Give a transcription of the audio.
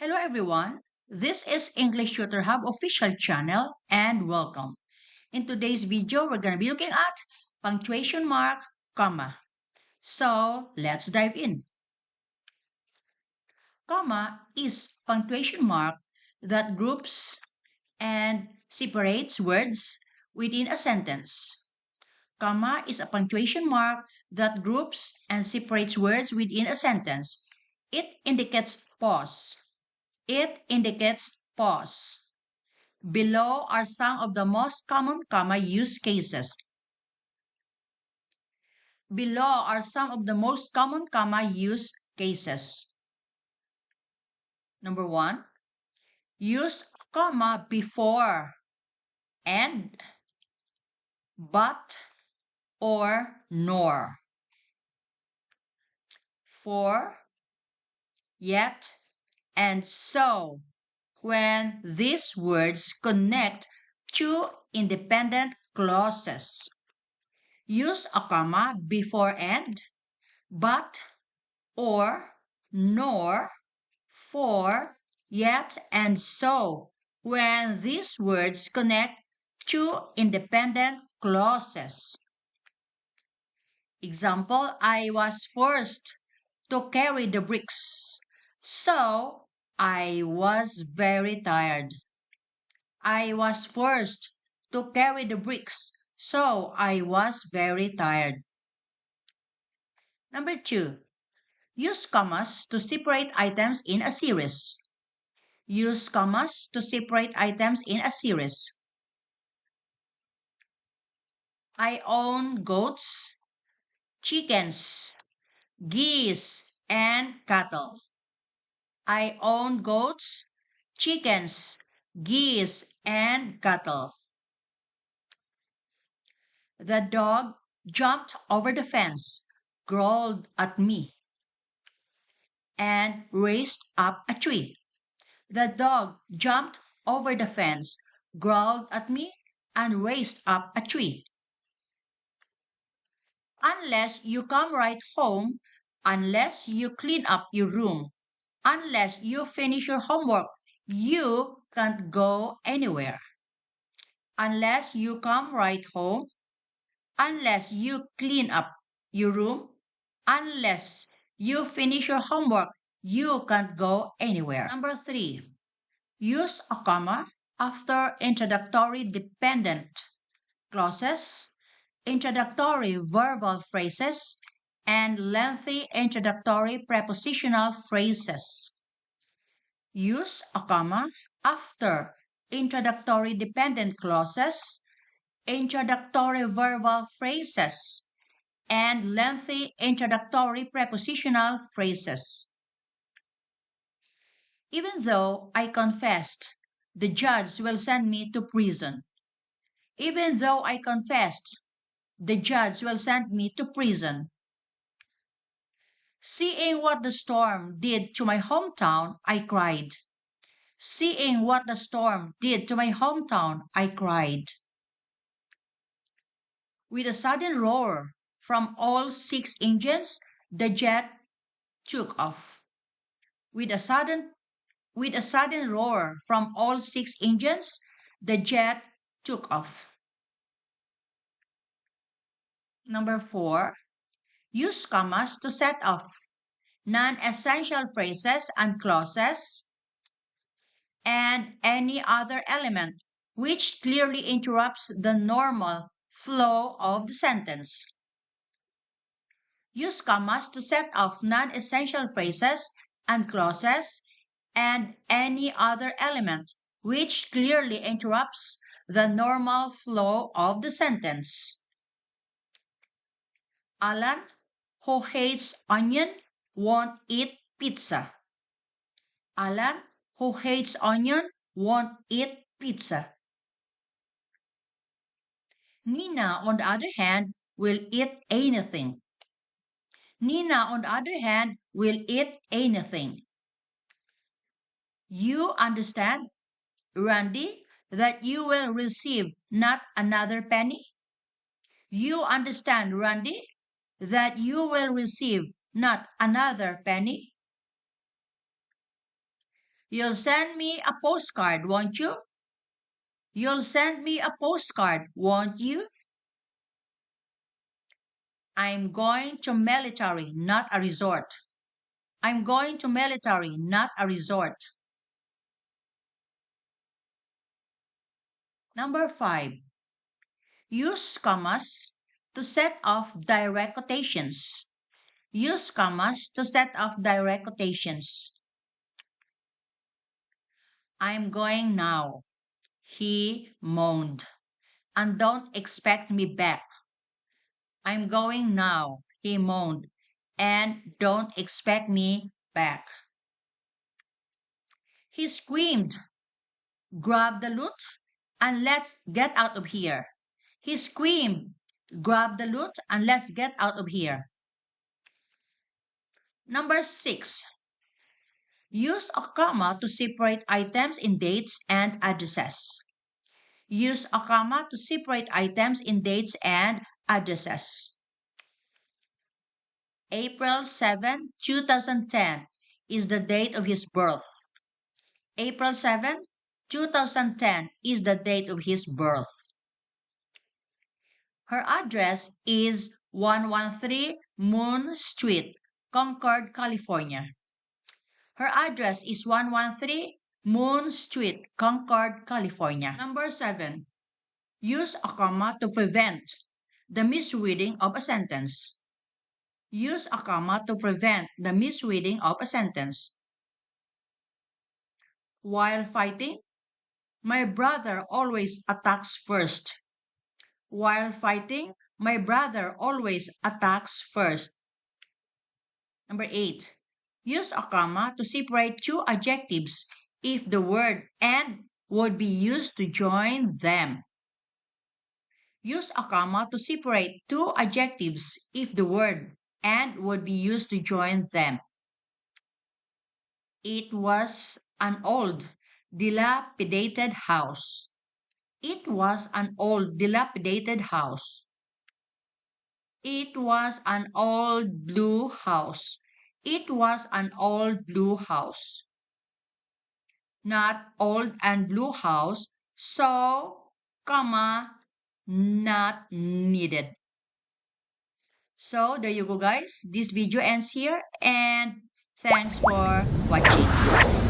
Hello everyone. This is English Tutor Hub official channel and welcome. In today's video, we're going to be looking at punctuation mark, comma. So let's dive in. Comma is punctuation mark that groups and separates words within a sentence. Comma is a punctuation mark that groups and separates words within a sentence. It indicates pause. It indicates pause. Below are some of the most common comma use cases. Below are some of the most common comma use cases. Number one, use comma before and, but, or nor. For, yet, and so when these words connect two independent clauses. Use a comma before and, but, or, nor, for, yet, and so when these words connect two independent clauses. Example, I was forced to carry the bricks, so I was very tired. I was forced to carry the bricks, so I was very tired. Number two, use commas to separate items in a series. Use commas to separate items in a series. I own goats, chickens, geese, and cattle. I own goats, chickens, geese, and cattle. The dog jumped over the fence, growled at me, and raised up a tree. The dog jumped over the fence, growled at me, and raised up a tree. Unless you come right home, unless you clean up your room, unless you finish your homework, you can't go anywhere. Unless you come right home, unless you clean up your room, unless you finish your homework, you can't go anywhere. Number three, use a comma after introductory dependent clauses, introductory verbal phrases, and lengthy introductory prepositional phrases. Use a comma after introductory dependent clauses, introductory verbal phrases, and lengthy introductory prepositional phrases. Even though I confessed, the judge will send me to prison. Even though I confessed, the judge will send me to prison. Seeing what the storm did to my hometown, I cried. Seeing what the storm did to my hometown, I cried. With a sudden roar from all six engines, the jet took off. With a sudden roar from all six engines, the jet took off. Number four, use commas to set off non-essential phrases and clauses and any other element which clearly interrupts the normal flow of the sentence. Use commas to set off non-essential phrases and clauses and any other element which clearly interrupts the normal flow of the sentence. Alan, who hates onion, won't eat pizza. Alan, who hates onion, won't eat pizza. Nina, on the other hand, will eat anything. Nina, on the other hand, will eat anything. You understand, Randy, that you will receive not another penny? You understand, Randy, that you will receive not another penny? You'll send me a postcard, won't you? You'll send me a postcard, won't you? I'm going to military, not a resort. I'm going to military, not a resort. Number 5. Use commas to set off direct quotations. Use commas to set off direct quotations. I'm going now. He moaned. And don't expect me back. I'm going now. He moaned. And don't expect me back. He screamed. Grab the loot and let's get out of here. He screamed. Grab the loot and let's get out of here. Number 6. Use a comma to separate items in dates and addresses. Use a comma to separate items in dates and addresses. April 7, 2010 is the date of his birth. April 7, 2010 is the date of his birth. Her address is 113 Moon Street, Concord, California. Her address is 113 Moon Street, Concord, California. Number 7. Use a comma to prevent the misreading of a sentence. Use a comma to prevent the misreading of a sentence. While fighting, my brother always attacks first. While fighting, my brother always attacks first. Number 8. Use a comma to separate two adjectives if the word and would be used to join them. Use a comma to separate two adjectives if the word and would be used to join them. It was an old, dilapidated house. It was an old, dilapidated house. It was an old blue house. It was an old blue house. Not old and blue house, so, comma, not needed. So, there you go guys. This video ends here and thanks for watching.